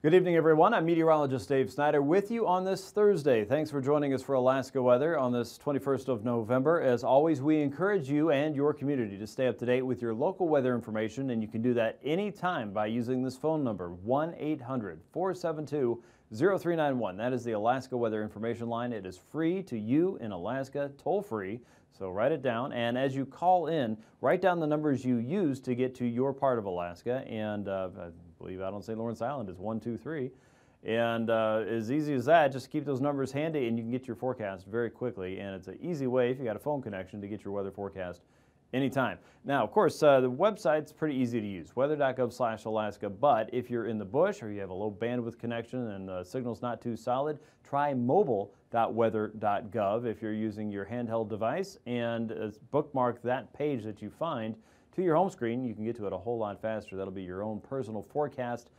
Good evening, everyone. I'm meteorologist Dave Snider with you on this Thursday. Thanks for joining us for Alaska weather on this 21st of November. As always, we encourage you and your community to stay up to date with your local weather information, and you can do that anytime by using this phone number, 1-800-472-0391. That is the Alaska Weather Information Line. It is free to you in Alaska, toll-free. So write it down, and as you call in, write down the numbers you use to get to your part of Alaska, and I believe out on St. Lawrence Island is 123. And as easy as that, just keep those numbers handy and you can get your forecast very quickly. And it's an easy way, if you got a phone connection, to get your weather forecast anytime. Now, of course, the website's pretty easy to use, weather.gov/Alaska, but if you're in the bush or you have a low bandwidth connection and the signal's not too solid, try mobile.weather.gov if you're using your handheld device, and bookmark that page that you find to your home screen. You can get to it a whole lot faster. That'll be your own personal forecast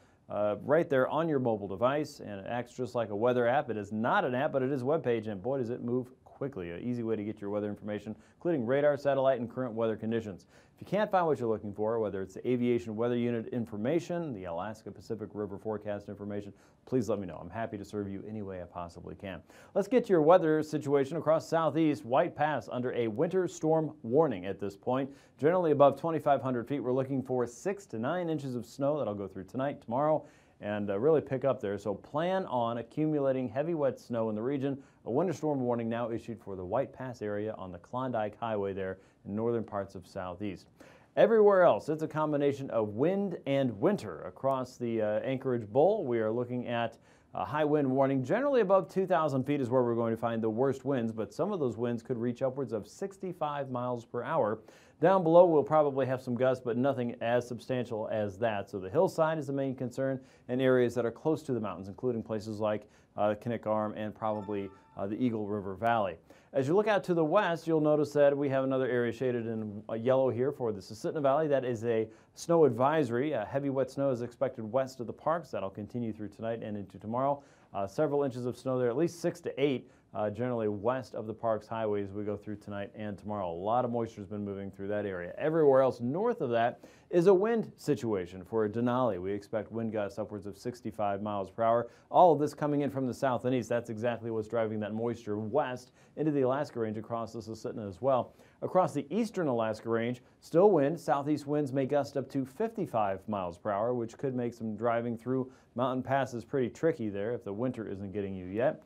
right there on your mobile device, and it acts just like a weather app. It is not an app, but it is a web page, and boy, does it move quickly. An easy way to get your weather information, including radar, satellite, and current weather conditions. If you can't find what you're looking for, whether it's the Aviation Weather Unit information, the Alaska Pacific River forecast information, please let me know. I'm happy to serve you any way I possibly can. Let's get to your weather situation across southeast. White Pass under a winter storm warning at this point. Generally above 2,500 feet. We're looking for 6 to 9 inches of snow. That'll go through tonight, tomorrow, and really pick up there. So plan on accumulating heavy wet snow in the region. A winter storm warning now issued for the White Pass area on the Klondike Highway there in northern parts of southeast. Everywhere else, it's a combination of wind and winter across the Anchorage Bowl. We are looking at a high wind warning. Generally above 2,000 feet is where we're going to find the worst winds, but some of those winds could reach upwards of 65 miles per hour. Down below, we'll probably have some gusts, but nothing as substantial as that. So the hillside is the main concern, and areas that are close to the mountains, including places like Kinnick Arm and probably the Eagle River Valley. As you look out to the west, you'll notice that we have another area shaded in yellow here for the Susitna Valley. That is a snow advisory. Heavy wet snow is expected west of the parks. That'll continue through tonight and into tomorrow. Several inches of snow there, at least 6 to 8. Generally west of the park's highways we go through tonight and tomorrow. A lot of moisture has been moving through that area. Everywhere else north of that is a wind situation for Denali. We expect wind gusts upwards of 65 miles per hour. All of this coming in from the south and east. That's exactly what's driving that moisture west into the Alaska Range across the Susitna as well. Across the eastern Alaska Range, still wind. Southeast winds may gust up to 55 miles per hour, which could make some driving through mountain passes pretty tricky there if the winter isn't getting you yet.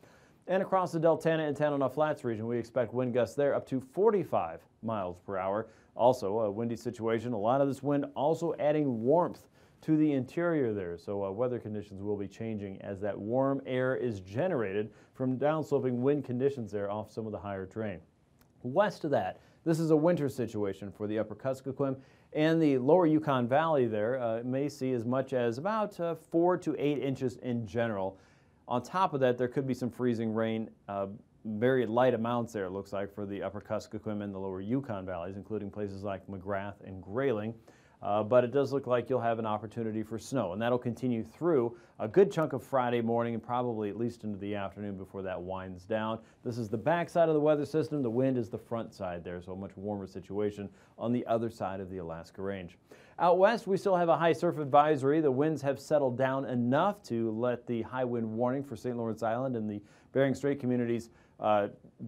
And across the Deltana and Tanana Flats region, we expect wind gusts there up to 45 miles per hour. Also a windy situation. A lot of this wind also adding warmth to the interior there. So weather conditions will be changing as that warm air is generated from downsloping wind conditions there off some of the higher terrain. West of that, this is a winter situation for the upper Kuskokwim and the lower Yukon Valley there. May see as much as about 4 to 8 inches in general. On top of that, there could be some freezing rain, very light amounts there, it looks like, for the upper Kuskokwim and the lower Yukon valleys, including places like McGrath and Grayling. But it does look like you'll have an opportunity for snow, and that'll continue through a good chunk of Friday morning and probably at least into the afternoon before that winds down. This is the back side of the weather system. The wind is the front side there, so a much warmer situation on the other side of the Alaska Range. Out west, we still have a high surf advisory. The winds have settled down enough to let the high wind warning for St. Lawrence Island and the Bering Strait communities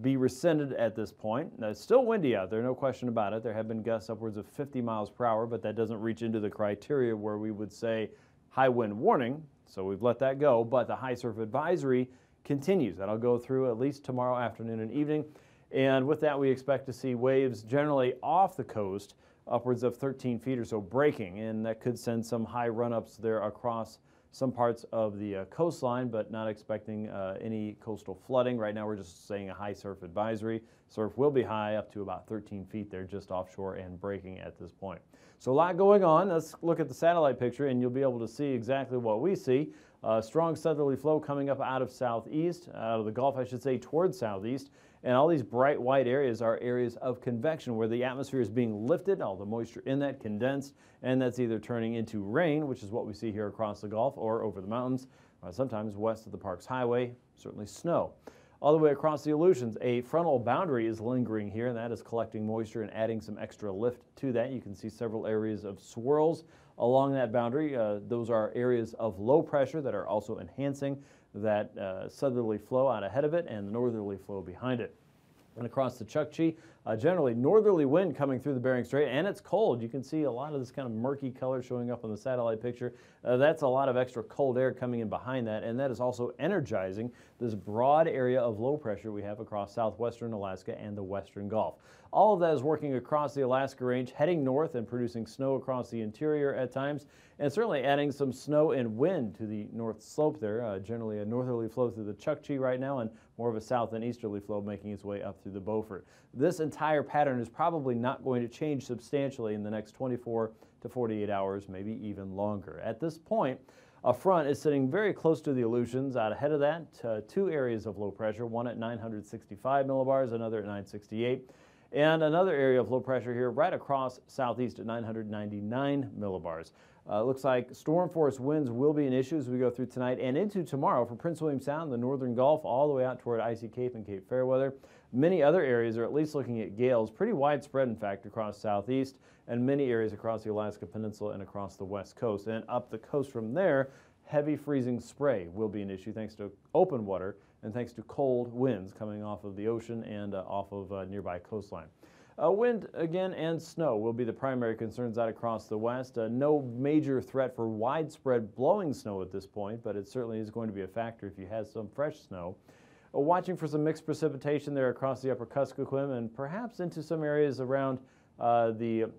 be rescinded at this point. Now, it's still windy out there, no question about it. There have been gusts upwards of 50 miles per hour, but that doesn't reach into the criteria where we would say high wind warning, so we've let that go. But the high surf advisory continues. That'll go through at least tomorrow afternoon and evening. And with that, we expect to see waves generally off the coast upwards of 13 feet or so breaking, and that could send some high run-ups there across some parts of the coastline, but not expecting any coastal flooding. Right now we're just saying a high surf advisory. Surf will be high up to about 13 feet there just offshore and breaking at this point. So a lot going on. Let's look at the satellite picture and you'll be able to see exactly what we see. Strong southerly flow coming up out of southeast, out of the Gulf I should say, towards southeast. And all these bright white areas are areas of convection where the atmosphere is being lifted, all the moisture in that condensed, and that's either turning into rain, which is what we see here across the Gulf or over the mountains, sometimes west of the Parks Highway, certainly snow. All the way across the Aleutians, a frontal boundary is lingering here, and that is collecting moisture and adding some extra lift to that. You can see several areas of swirls along that boundary. Those are areas of low pressure that are also enhancing that southerly flow out ahead of it and the northerly flow behind it. And across the Chukchi, generally northerly wind coming through the Bering Strait, and it's cold. You can see a lot of this kind of murky color showing up on the satellite picture. That's a lot of extra cold air coming in behind that, and that is also energizing this broad area of low pressure we have across southwestern Alaska and the western Gulf. All of that is working across the Alaska Range, heading north and producing snow across the interior at times, and certainly adding some snow and wind to the north slope there. Generally a northerly flow through the Chukchi right now, and more of a south and easterly flow making its way up through the Beaufort. This entire pattern is probably not going to change substantially in the next 24 to 48 hours, maybe even longer. At this point, a front is sitting very close to the Aleutians. Out ahead of that, two areas of low pressure, one at 965 millibars, another at 968. And another area of low pressure here right across southeast at 999 millibars. Looks like storm force winds will be an issue as we go through tonight and into tomorrow for Prince William Sound, the northern Gulf, all the way out toward Icy Cape and Cape Fairweather. Many other areas are at least looking at gales, pretty widespread in fact across southeast, and many areas across the Alaska Peninsula and across the west coast. And up the coast from there, heavy freezing spray will be an issue thanks to open water and thanks to cold winds coming off of the ocean and off of nearby coastline. Wind again and snow will be the primary concerns out across the west. No major threat for widespread blowing snow at this point, but it certainly is going to be a factor if you have some fresh snow. Watching for some mixed precipitation there across the upper Kuskokwim and perhaps into some areas around the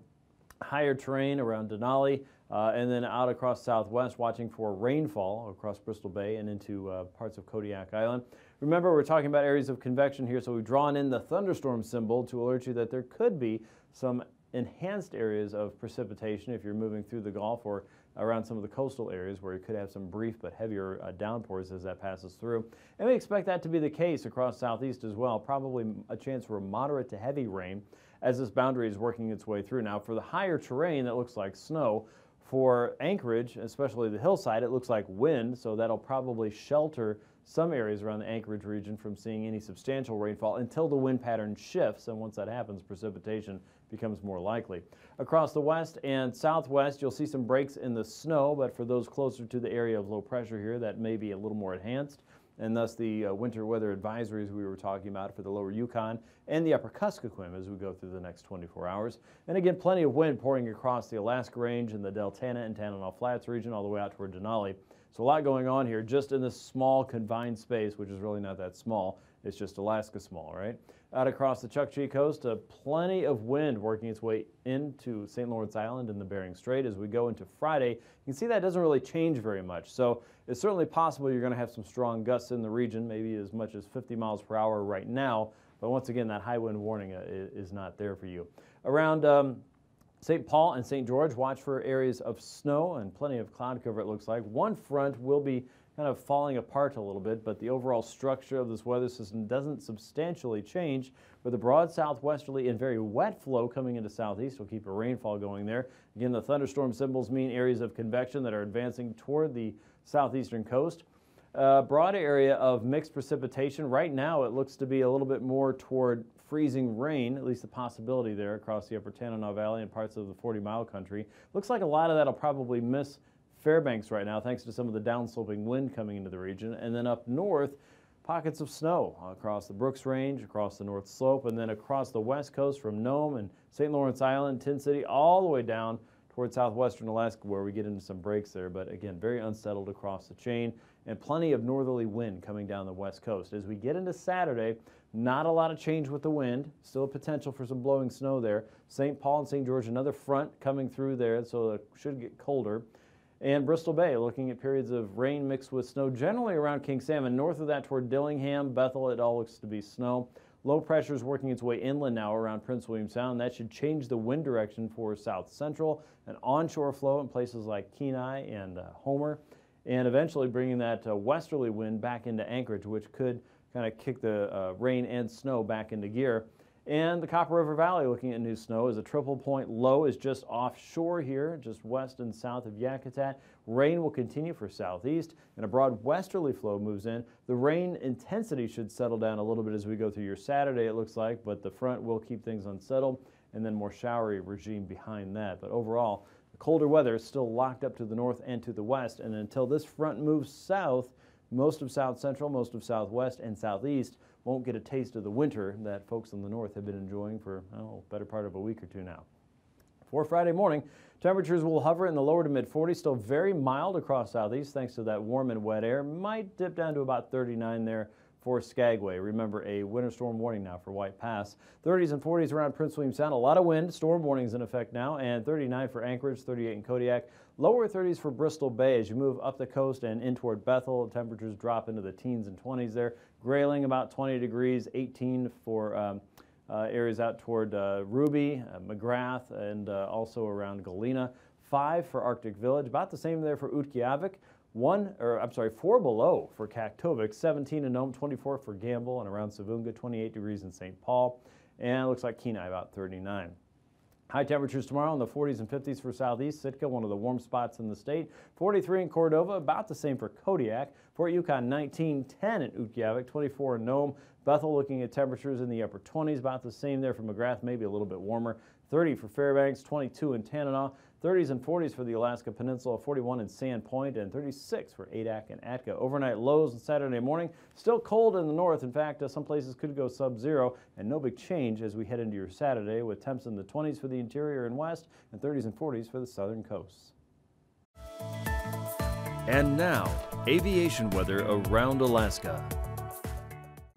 higher terrain around Denali, and then out across southwest, watching for rainfall across Bristol Bay and into parts of Kodiak Island. Remember, we're talking about areas of convection here, so we've drawn in the thunderstorm symbol to alert you that there could be some enhanced areas of precipitation if you're moving through the Gulf or around some of the coastal areas where you could have some brief but heavier downpours as that passes through. And we expect that to be the case across southeast as well, probably a chance for moderate to heavy rain as this boundary is working its way through. Now, for the higher terrain that looks like snow, for Anchorage, especially the hillside, it looks like wind, so that'll probably shelter some areas around the Anchorage region from seeing any substantial rainfall until the wind pattern shifts, and once that happens, precipitation becomes more likely. Across the west and southwest, you'll see some breaks in the snow, but for those closer to the area of low pressure here, that may be a little more enhanced, and thus the winter weather advisories we were talking about for the lower Yukon and the upper Kuskokwim as we go through the next 24 hours. And again, plenty of wind pouring across the Alaska Range and the Deltana and Tanana Flats region all the way out toward Denali. So a lot going on here just in this small confined space, which is really not that small. It's just Alaska small, right? Out across the Chukchi coast, plenty of wind working its way into St. Lawrence Island and the Bering Strait. As we go into Friday, you can see that doesn't really change very much. So it's certainly possible you're going to have some strong gusts in the region, maybe as much as 50 miles per hour right now. But once again, that high wind warning is not there for you. Around St. Paul and St. George, watch for areas of snow and plenty of cloud cover, it looks like. One front will be kind of falling apart a little bit, but the overall structure of this weather system doesn't substantially change, with a broad southwesterly and very wet flow coming into southeast will keep a rainfall going there. Again, the thunderstorm symbols mean areas of convection that are advancing toward the southeastern coast. Broad area of mixed precipitation. Right now it looks to be a little bit more toward freezing rain, at least the possibility there across the upper Tanana Valley and parts of the 40-mile country. Looks like a lot of that will probably miss Fairbanks right now thanks to some of the downsloping wind coming into the region. And then up north, pockets of snow across the Brooks Range, across the North Slope, and then across the west coast from Nome and St. Lawrence Island, Tin City, all the way down toward southwestern Alaska where we get into some breaks there. But again, very unsettled across the chain and plenty of northerly wind coming down the west coast. As we get into Saturday, not a lot of change with the wind, still a potential for some blowing snow there. St. Paul and St. George, another front coming through there, so it should get colder. And Bristol Bay, looking at periods of rain mixed with snow, generally around King Salmon. North of that toward Dillingham, Bethel, it all looks to be snow. Low pressure is working its way inland now around Prince William Sound. That should change the wind direction for south central. An onshore flow in places like Kenai and Homer, and eventually bringing that westerly wind back into Anchorage, which could kind of kick the rain and snow back into gear. And the Copper River Valley, looking at new snow, as a triple point low is just offshore here, just west and south of Yakutat. Rain will continue for southeast, and a broad westerly flow moves in. The rain intensity should settle down a little bit as we go through your Saturday, it looks like, but the front will keep things unsettled, and then more showery regime behind that. But overall, the colder weather is still locked up to the north and to the west, and until this front moves south, most of south central, most of southwest, and southeast won't get a taste of the winter that folks in the north have been enjoying for, better part of a week or two now. For Friday morning, temperatures will hover in the lower to mid 40s, still very mild across southeast thanks to that warm and wet air. Might dip down to about 39 there for Skagway. Remember, a winter storm warning now for White Pass. 30s and 40s around Prince William Sound. A lot of wind, storm warnings in effect now, and 39 for Anchorage, 38 in Kodiak. Lower 30s for Bristol Bay. As you move up the coast and in toward Bethel, temperatures drop into the teens and 20s there. Grayling about 20 degrees, 18 for areas out toward Ruby, McGrath, and also around Galena. 5 for Arctic Village, about the same there for Utqiagvik. 4 below for Kaktovik, 17 in Nome, 24 for Gamble, and around Savunga, 28 degrees in St. Paul, and it looks like Kenai about 39. High temperatures tomorrow in the 40s and 50s for southeast Sitka, one of the warm spots in the state. 43 in Cordova, about the same for Kodiak. Fort Yukon 19, 10 in Utqiagvik, 24 in Nome. Bethel looking at temperatures in the upper 20s, about the same there for McGrath, maybe a little bit warmer. 30 for Fairbanks, 22 in Tanana. 30s and 40s for the Alaska Peninsula, 41 in Sand Point, and 36 for Adak and Atka. Overnight lows on Saturday morning. Still cold in the north. In fact, some places could go sub-zero, and no big change as we head into your Saturday, with temps in the 20s for the interior and west, and 30s and 40s for the southern coasts. And now, aviation weather around Alaska.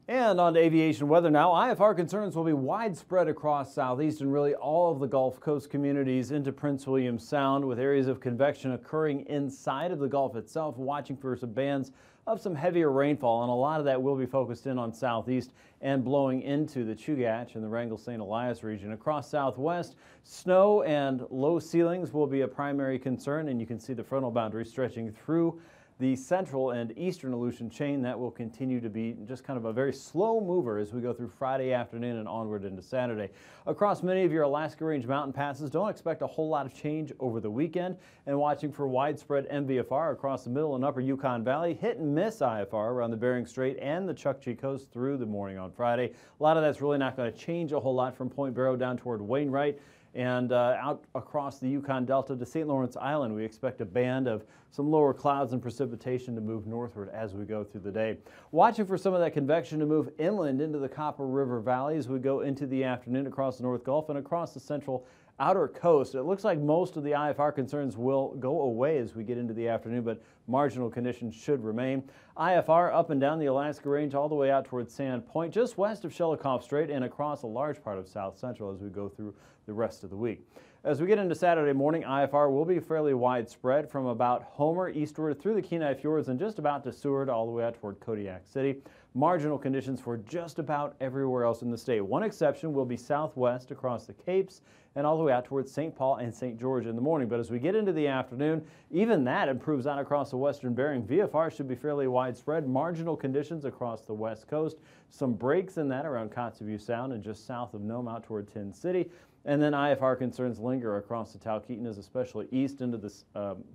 And on to aviation weather now. IFR concerns will be widespread across southeast and really all of the Gulf Coast communities into Prince William Sound, with areas of convection occurring inside of the Gulf itself, watching for some bands of some heavier rainfall, and a lot of that will be focused in on southeast and blowing into the Chugach and the Wrangell-St. Elias region. Across southwest, snow and low ceilings will be a primary concern, and you can see the frontal boundary stretching through the central and eastern Aleutian chain. That will continue to be just kind of a very slow mover as we go through Friday afternoon and onward into Saturday. Across many of your Alaska Range mountain passes, don't expect a whole lot of change over the weekend, and watching for widespread MVFR across the middle and upper Yukon Valley. Hit and miss IFR around the Bering Strait and the Chukchi Coast through the morning on Friday. A lot of that's really not going to change a whole lot from Point Barrow down toward Wainwright. And out across the Yukon Delta to St. Lawrence Island, we expect a band of some lower clouds and precipitation to move northward as we go through the day. Watching for some of that convection to move inland into the Copper River Valley as we go into the afternoon across the North Gulf and across the central outer coast. It looks like most of the IFR concerns will go away as we get into the afternoon, but marginal conditions should remain. IFR up and down the Alaska Range all the way out towards Sand Point, just west of Shelikof Strait, and across a large part of south central as we go through the rest of the week. As we get into Saturday morning, IFR will be fairly widespread from about Homer eastward through the Kenai Fjords and just about to Seward all the way out toward Kodiak City. Marginal conditions for just about everywhere else in the state. One exception will be southwest across the Capes and all the way out towards St. Paul and St. George in the morning. But as we get into the afternoon, even that improves out across the western Bering. VFR should be fairly widespread. Marginal conditions across the west coast. Some breaks in that around Kotzebue Sound and just south of Nome out toward Tin City. And then IFR concerns linger across the Talkeetnas, especially east into the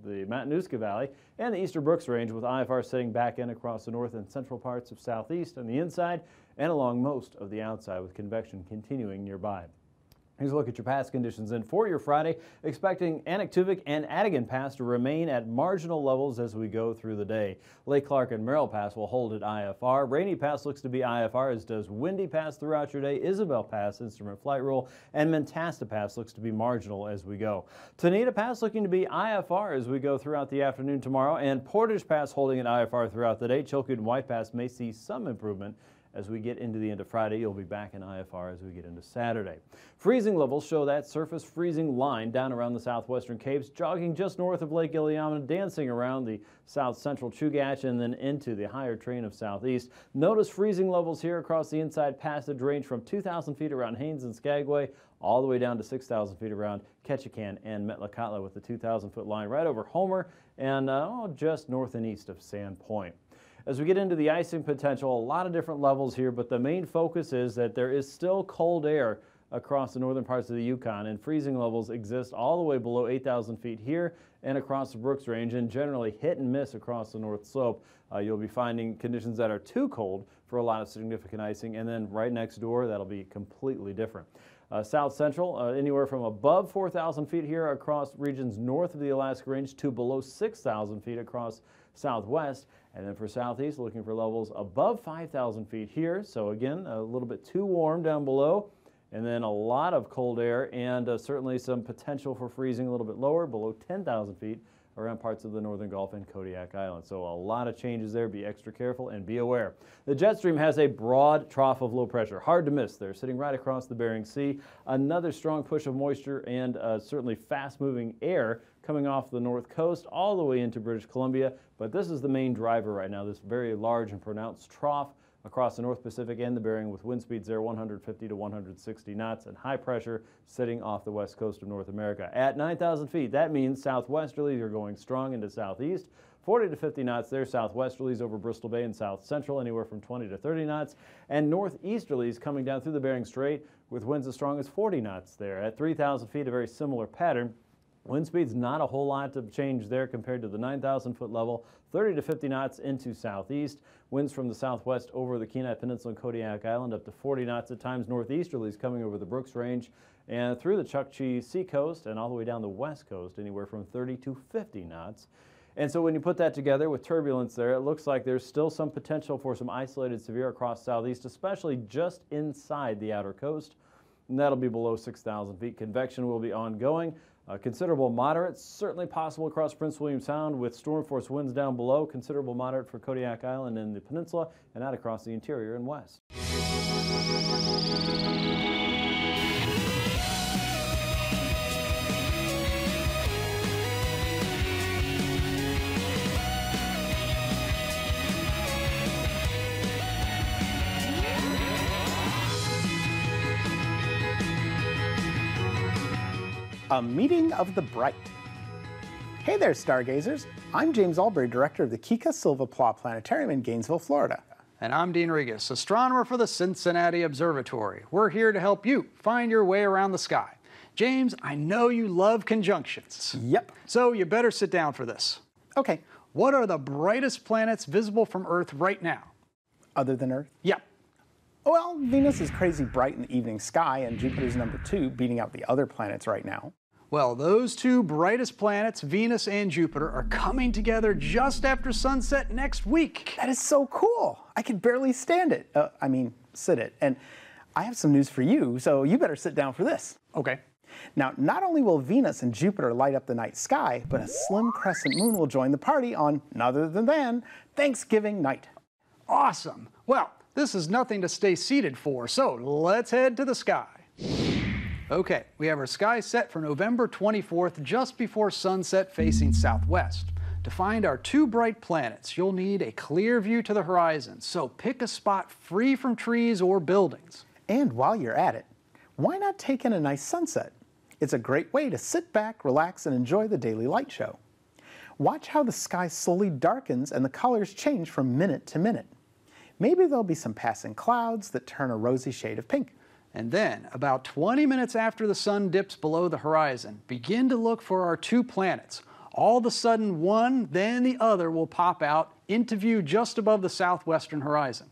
Matanuska Valley and the Eastern Brooks Range, with IFR setting back in across the north and central parts of southeast on the inside and along most of the outside, with convection continuing nearby. Here's a look at your pass conditions. And for your Friday, expecting Anaktuvik and Adigan Pass to remain at marginal levels as we go through the day. Lake Clark and Merrill Pass will hold at IFR. Rainy Pass looks to be IFR, as does Windy Pass throughout your day. Isabel Pass, instrument flight rule, and Mentasta Pass looks to be marginal as we go. Tonita Pass looking to be IFR as we go throughout the afternoon tomorrow, and Portage Pass holding at IFR throughout the day. Chilkoot and White Pass may see some improvement as we get into the end of Friday. You'll be back in IFR as we get into Saturday. Freezing levels show that surface freezing line down around the southwestern Capes, jogging just north of Lake Iliamna, dancing around the south central Chugach and then into the higher train of southeast. Notice freezing levels here across the inside passage range from 2,000 feet around Haines and Skagway all the way down to 6,000 feet around Ketchikan and Metlakatla, with the 2,000-foot line right over Homer and just north and east of Sand Point. As we get into the icing potential, a lot of different levels here, but the main focus is that there is still cold air across the northern parts of the Yukon, and freezing levels exist all the way below 8,000 feet here and across the Brooks Range, and generally hit and miss across the North Slope. You'll be finding conditions that are too cold for a lot of significant icing, and then right next door, that'll be completely different. South Central, anywhere from above 4,000 feet here across regions north of the Alaska Range to below 6,000 feet across Southwest. And then for Southeast, looking for levels above 5,000 feet here. So again, a little bit too warm down below. And then a lot of cold air and certainly some potential for freezing a little bit lower, below 10,000 feet around parts of the Northern Gulf and Kodiak Island. So a lot of changes there. Be extra careful and be aware. The jet stream has a broad trough of low pressure. Hard to miss there, sitting right across the Bering Sea. Another strong push of moisture and certainly fast-moving air coming off the north coast all the way into British Columbia. But this is the main driver right now, this very large and pronounced trough across the North Pacific and the Bering, with wind speeds there 150 to 160 knots and high pressure sitting off the west coast of North America. At 9,000 feet, that means southwesterlies are going strong into southeast, 40 to 50 knots there, southwesterlies over Bristol Bay and south central, anywhere from 20 to 30 knots, and northeasterlies coming down through the Bering Strait with winds as strong as 40 knots there. At 3,000 feet, a very similar pattern. Wind speed's not a whole lot of change there compared to the 9,000-foot level, 30 to 50 knots into southeast. Winds from the southwest over the Kenai Peninsula and Kodiak Island up to 40 knots at times. Northeasterlies coming over the Brooks Range and through the Chukchi Seacoast and all the way down the west coast, anywhere from 30 to 50 knots. And so when you put that together with turbulence there, it looks like there's still some potential for some isolated severe across southeast, especially just inside the outer coast. And that'll be below 6,000 feet. Convection will be ongoing. Considerable moderate, certainly possible across Prince William Sound with storm force winds down below. Considerable moderate for Kodiak Island and the peninsula, and out across the interior and west. A meeting of the bright. Hey there, stargazers. I'm James Albury, director of the Kika Silva Pla Planetarium in Gainesville, Florida. And I'm Dehne Regis, astronomer for the Cincinnati Observatory. We're here to help you find your way around the sky. James, I know you love conjunctions. Yep. So you better sit down for this. Okay. What are the brightest planets visible from Earth right now? Other than Earth? Yep. Well, Venus is crazy bright in the evening sky, and Jupiter's number 2, beating out the other planets right now. Well, those two brightest planets, Venus and Jupiter, are coming together just after sunset next week. That is so cool. I can barely stand it. Sit it. And I have some news for you, so you better sit down for this. Okay. Now, not only will Venus and Jupiter light up the night sky, but a slim crescent moon will join the party on none other than Thanksgiving night. Awesome. Well, this is nothing to stay seated for, so let's head to the sky. Okay, we have our sky set for November 24th, just before sunset, facing southwest. To find our two bright planets, you'll need a clear view to the horizon, so pick a spot free from trees or buildings. And while you're at it, why not take in a nice sunset? It's a great way to sit back, relax, and enjoy the daily light show. Watch how the sky slowly darkens and the colors change from minute to minute. Maybe there'll be some passing clouds that turn a rosy shade of pink. And then, about 20 minutes after the sun dips below the horizon, begin to look for our two planets. All of a sudden, one, then the other will pop out into view just above the southwestern horizon.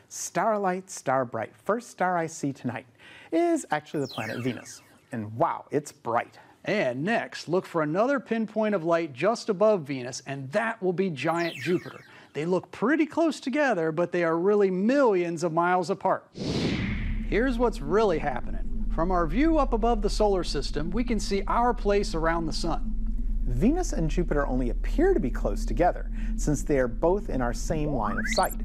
Starlight, star bright, first star I see tonight is actually the planet Venus. And wow, it's bright. And next, look for another pinpoint of light just above Venus, and that will be giant Jupiter. They look pretty close together, but they are really millions of miles apart. Here's what's really happening. From our view up above the solar system, we can see our place around the sun. Venus and Jupiter only appear to be close together, since they are both in our same line of sight.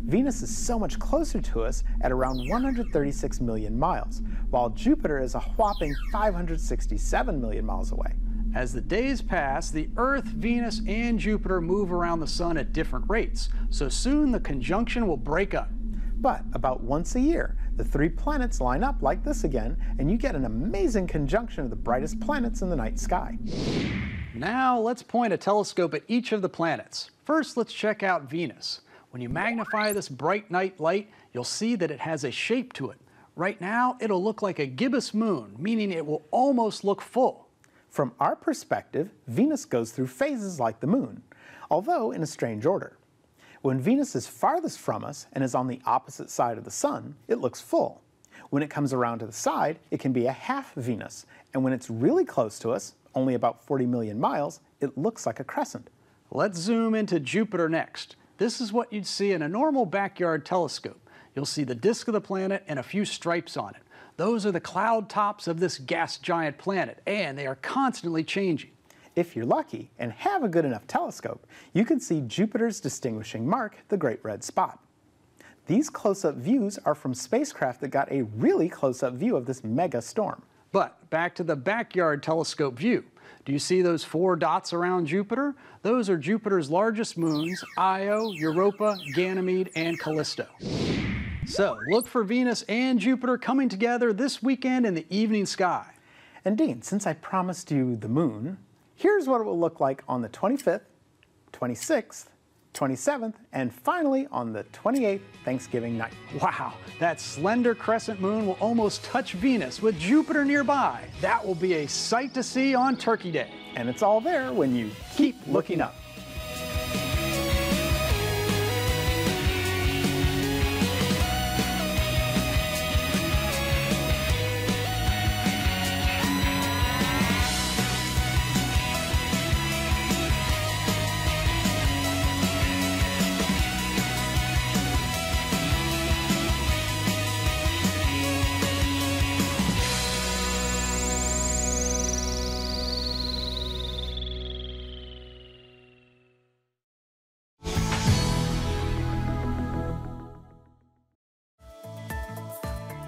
Venus is so much closer to us at around 136 million miles, while Jupiter is a whopping 567 million miles away. As the days pass, the Earth, Venus, and Jupiter move around the Sun at different rates, so soon the conjunction will break up. But about once a year, the three planets line up like this again, and you get an amazing conjunction of the brightest planets in the night sky. Now let's point a telescope at each of the planets. First, let's check out Venus. When you magnify this bright night light, you'll see that it has a shape to it. Right now, it'll look like a gibbous moon, meaning it will almost look full. From our perspective, Venus goes through phases like the moon, although in a strange order. When Venus is farthest from us and is on the opposite side of the Sun, it looks full. When it comes around to the side, it can be a half Venus, and when it's really close to us, only about 40 million miles, it looks like a crescent. Let's zoom into Jupiter next. This is what you'd see in a normal backyard telescope. You'll see the disk of the planet and a few stripes on it. Those are the cloud tops of this gas giant planet, and they are constantly changing. If you're lucky and have a good enough telescope, you can see Jupiter's distinguishing mark, the Great Red Spot. These close-up views are from spacecraft that got a really close-up view of this mega storm. But back to the backyard telescope view. Do you see those 4 dots around Jupiter? Those are Jupiter's largest moons, Io, Europa, Ganymede, and Callisto. So look for Venus and Jupiter coming together this weekend in the evening sky. And Dean, since I promised you the moon, here's what it will look like on the 25th, 26th, 27th, and finally on the 28th, Thanksgiving night. Wow, that slender crescent moon will almost touch Venus with Jupiter nearby. That will be a sight to see on Turkey Day. And it's all there when you keep looking up.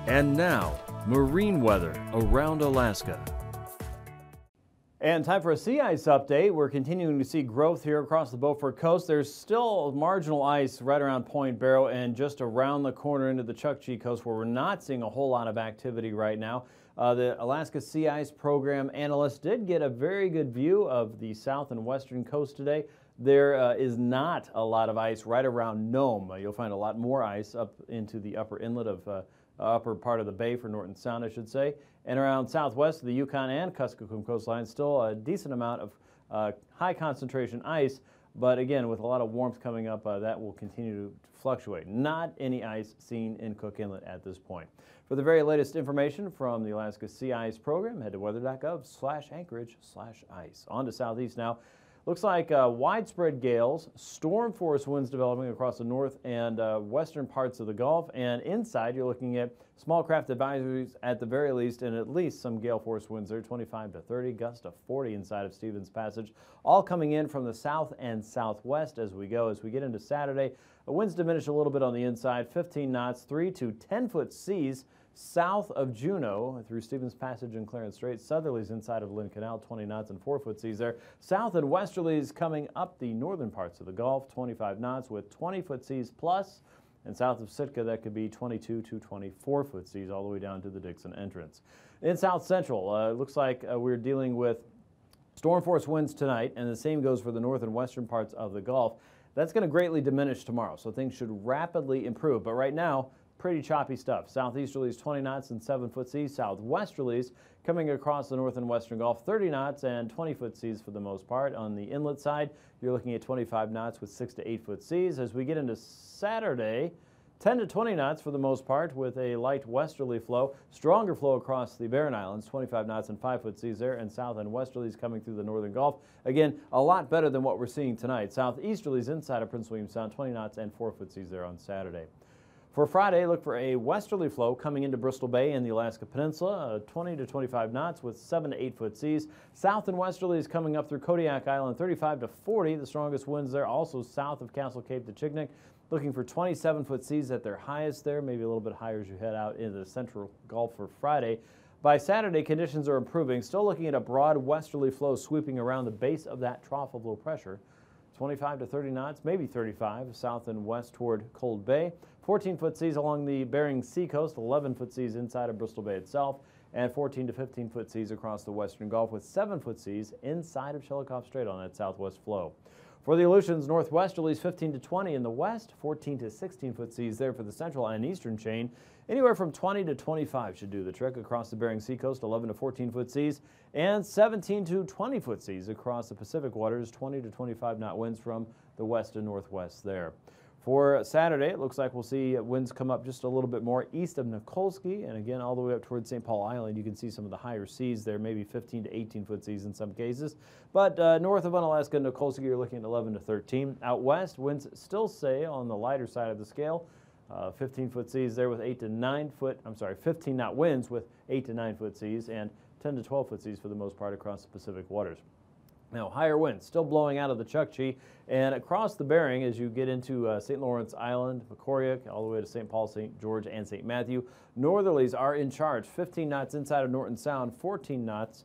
And now, marine weather around Alaska. And time for a sea ice update. We're continuing to see growth here across the Beaufort coast. There's still marginal ice right around Point Barrow and just around the corner into the Chukchi coast, where we're not seeing a whole lot of activity right now. The Alaska Sea Ice Program analysts did get a very good view of the south and western coast today. There is not a lot of ice right around Nome. You'll find a lot more ice up into the upper inlet of upper part of the bay for Norton Sound, I should say. And around southwest of the Yukon and Kuskokwim coastline, still a decent amount of high concentration ice, but again, with a lot of warmth coming up, that will continue to fluctuate. Not any ice seen in Cook Inlet at this point. For the very latest information from the Alaska Sea Ice Program, head to weather.gov/Anchorage/ice. On to southeast now. Looks like widespread gales, storm force winds developing across the north and western parts of the Gulf. And inside, you're looking at small craft advisories at the very least, and at least some gale force winds there, 25 to 30, gusts to 40 inside of Stevens Passage. All coming in from the south and southwest as we go. As we get into Saturday, the winds diminish a little bit on the inside, 15 knots, 3 to 10-foot seas south of Juneau through Stevens Passage and Clarence Strait. Southerlies inside of Lynn Canal, 20 knots and 4-foot seas there. South and westerlies coming up the northern parts of the Gulf, 25 knots with 20-foot seas plus. And south of Sitka, that could be 22 to 24-foot seas all the way down to the Dixon entrance. In south central, it looks like we're dealing with storm force winds tonight, and the same goes for the north and western parts of the Gulf. That's going to greatly diminish tomorrow, so things should rapidly improve. But right now, pretty choppy stuff. Southeasterlies 20 knots and 7-foot seas. Southwesterlies coming across the north and western Gulf, 30 knots and 20-foot seas for the most part. On the inlet side, you're looking at 25 knots with 6 to 8-foot seas. As we get into Saturday, 10 to 20 knots for the most part with a light westerly flow. Stronger flow across the Barren Islands, 25 knots and 5-foot seas there, and south and westerlies coming through the northern Gulf. Again, a lot better than what we're seeing tonight. Southeasterlies inside of Prince William Sound, 20 knots and 4-foot seas there on Saturday. For Friday, look for a westerly flow coming into Bristol Bay and the Alaska Peninsula, 20 to 25 knots with 7 to 8 foot seas. South and westerlies coming up through Kodiak Island, 35 to 40. The strongest winds there also south of Castle Cape to Chignik. Looking for 27 foot seas at their highest there, maybe a little bit higher as you head out into the central Gulf for Friday. By Saturday, conditions are improving. Still looking at a broad westerly flow sweeping around the base of that trough of low pressure. 25 to 30 knots, maybe 35, south and west toward Cold Bay. 14-foot seas along the Bering Sea coast, 11-foot seas inside of Bristol Bay itself, and 14 to 15-foot seas across the western Gulf with 7-foot seas inside of Shelikof Strait on that southwest flow. For the Aleutians, northwesterlies 15 to 20 in the west, 14 to 16-foot seas there for the central and eastern chain. Anywhere from 20 to 25 should do the trick across the Bering Sea coast, 11 to 14-foot seas, and 17 to 20-foot seas across the Pacific waters, 20 to 25 knot winds from the west and northwest there. For Saturday, it looks like we'll see winds come up just a little bit more east of Nikolsky, and again all the way up towards St. Paul Island. You can see some of the higher seas there, maybe 15 to 18-foot seas in some cases. But north of Unalaska and Nikolsky, you're looking at 11 to 13. Out west, winds still stay on the lighter side of the scale. 15-foot seas there with 15 knot winds with 8 to 9-foot seas, and 10 to 12-foot seas for the most part across the Pacific waters. Now, higher winds still blowing out of the Chukchi and across the Bering as you get into St. Lawrence Island, Macquarie, all the way to St. Paul, St. George, and St. Matthew. Northerlies are in charge, 15 knots inside of Norton Sound, 40 knots,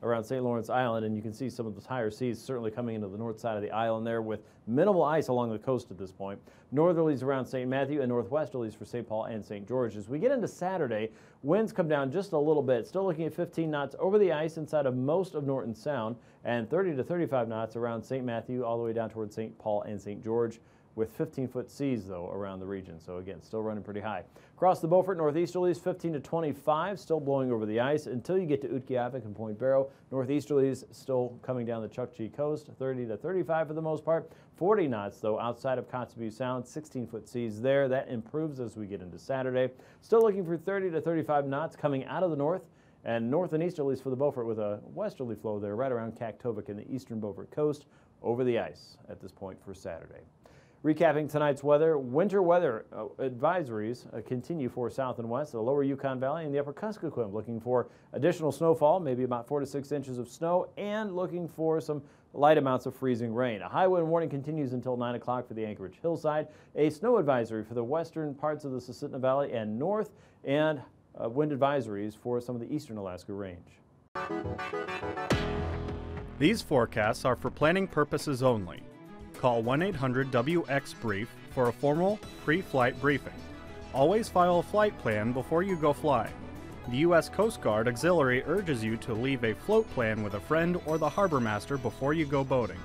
around St. Lawrence Island, and you can see some of those higher seas certainly coming into the north side of the island there with minimal ice along the coast at this point. Northerlies around St. Matthew and northwesterlies for St. Paul and St. George. As we get into Saturday, winds come down just a little bit, still looking at 15 knots over the ice inside of most of Norton Sound, and 30 to 35 knots around St. Matthew all the way down towards St. Paul and St. George, with 15-foot seas, though, around the region. So, again, still running pretty high. Across the Beaufort, northeasterlies 15 to 25, still blowing over the ice until you get to Utqiagvik and Point Barrow. Northeasterlies still coming down the Chukchi coast, 30 to 35 for the most part. 40 knots, though, outside of Kotzebue Sound, 16-foot seas there. That improves as we get into Saturday. Still looking for 30 to 35 knots coming out of the north, and north and easterlies for the Beaufort with a westerly flow there right around Kaktovik and the eastern Beaufort coast over the ice at this point for Saturday. Recapping tonight's weather, winter weather advisories continue for south and west, the lower Yukon Valley and the upper Kuskokwim, looking for additional snowfall, maybe about 4 to 6 inches of snow, and looking for some light amounts of freezing rain. A high wind warning continues until 9 o'clock for the Anchorage hillside, a snow advisory for the western parts of the Susitna Valley and north, and wind advisories for some of the eastern Alaska range. These forecasts are for planning purposes only. Call 1-800-WX-BRIEF for a formal pre-flight briefing. Always file a flight plan before you go flying. The U.S. Coast Guard Auxiliary urges you to leave a float plan with a friend or the harbor master before you go boating.